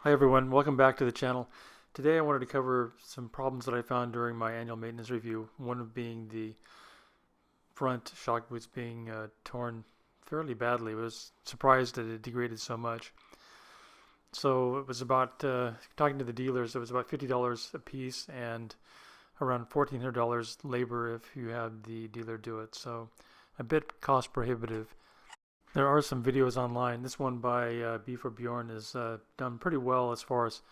Hi everyone, welcome back to the channel. Today I wanted to cover some problems that I found during my annual maintenance review. One of being the front shock boots being torn fairly badly. I was surprised that it degraded so much. So it was about, talking to the dealers, it was about $50 a piece and around $1,400 labor if you had the dealer do it. So a bit cost prohibitive. There are some videos online. This one by B for Bjorn is done pretty well as far as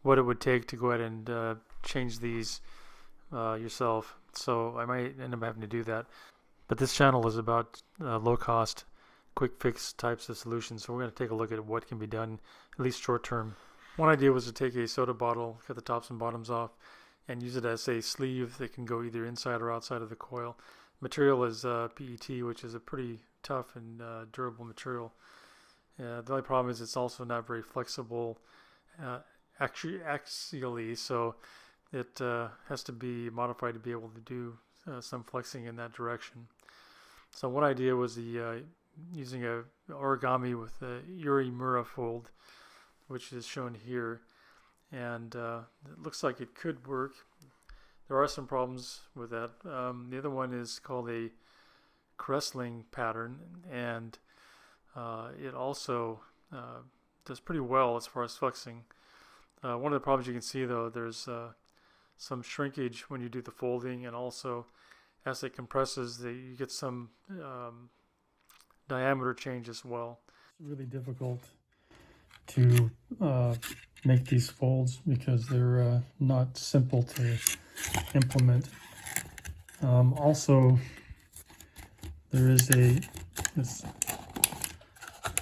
what it would take to go ahead and change these yourself. So I might end up having to do that. But this channel is about low cost, quick fix types of solutions. So we're going to take a look at what can be done, at least short term. One idea was to take a soda bottle, cut the tops and bottoms off, and use it as a sleeve that can go either inside or outside of the coil. Material is PET, which is a pretty tough and durable material. The only problem is it's also not very flexible axially, so it has to be modified to be able to do some flexing in that direction. So one idea was the using a origami with a Urimura fold, which is shown here, and it looks like it could work. There are some problems with that. The other one is called a Crestling pattern, and it also does pretty well as far as flexing. One of the problems you can see, though, there's some shrinkage when you do the folding, and also as it compresses, you get some diameter change as well. It's really difficult to make these folds because they're not simple to implement. Also, there is this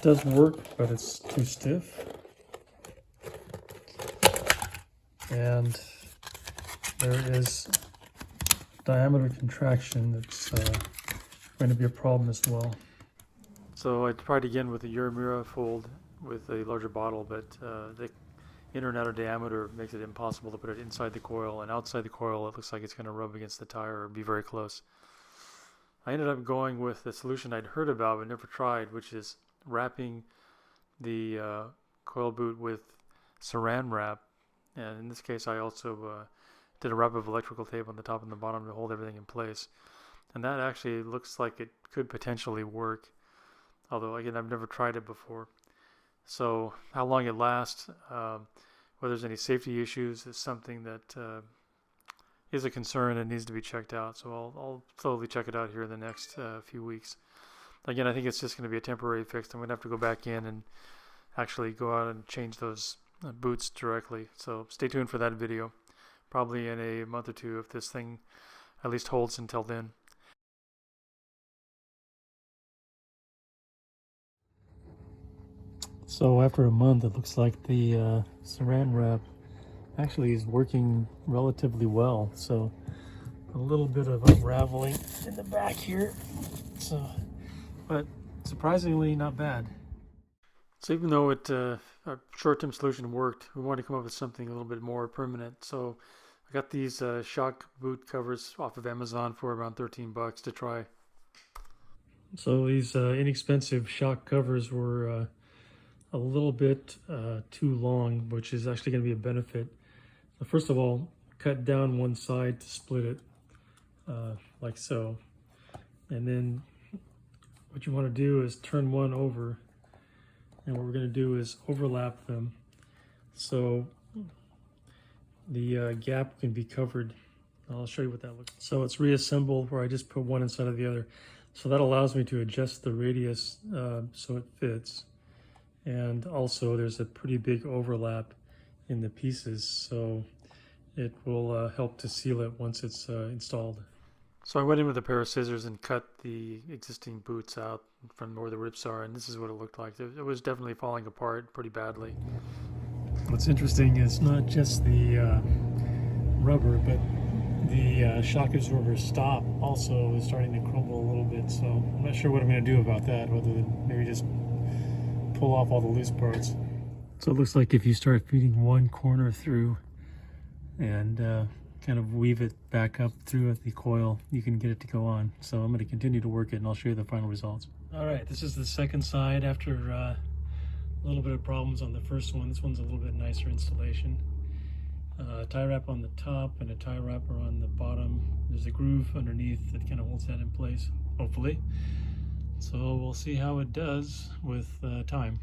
does work, but it's too stiff, and there is diameter contraction that's going to be a problem as well. So I tried again with the Urimura fold with a larger bottle, but the inner and outer diameter makes it impossible to put it inside the coil, and outside the coil it looks like it's going to rub against the tire or be very close. I ended up going with the solution I'd heard about but never tried, which is wrapping the coil boot with saran wrap, and in this case I also did a wrap of electrical tape on the top and the bottom to hold everything in place, and that actually looks like it could potentially work, although again I've never tried it before. So how long it lasts, whether there's any safety issues, is something that is a concern and needs to be checked out. So I'll slowly check it out here in the next few weeks. Again, I think it's just going to be a temporary fix. I'm going to have to go back in and actually go out and change those boots directly. So stay tuned for that video, probably in a month or two if this thing at least holds until then. So after a month, it looks like the saran wrap actually is working relatively well. So a little bit of unraveling in the back here. So, but surprisingly not bad. So even though our short-term solution worked, we wanted to come up with something a little bit more permanent. So I got these shock boot covers off of Amazon for around 13 bucks to try. So these inexpensive shock covers were a little bit too long, which is actually going to be a benefit. So first of all, cut down one side to split it like so, and then what you want to do is turn one over, and what we're going to do is overlap them so the gap can be covered. I'll show you what that looks like. So it's reassembled where I just put one inside of the other, so that allows me to adjust the radius so it fits. And also there's a pretty big overlap in the pieces, so it will help to seal it once it's installed. So I went in with a pair of scissors and cut the existing boots out from where the rips are, and this is what it looked like. It was definitely falling apart pretty badly. What's interesting is not just the rubber, but the shock absorber stop also is starting to crumble a little bit, so I'm not sure what I'm going to do about that, other than maybe just pull off all the loose parts. So it looks like if you start feeding one corner through and kind of weave it back up through the coil, you can get it to go on. So I'm going to continue to work it, and I'll show you the final results. All right, this is the second side after A little bit of problems on the first one. This one's a little bit nicer installation. Tie wrap on the top and a tie wrapper on the bottom. There's a groove underneath that kind of holds that in place, hopefully. So we'll see how it does with time.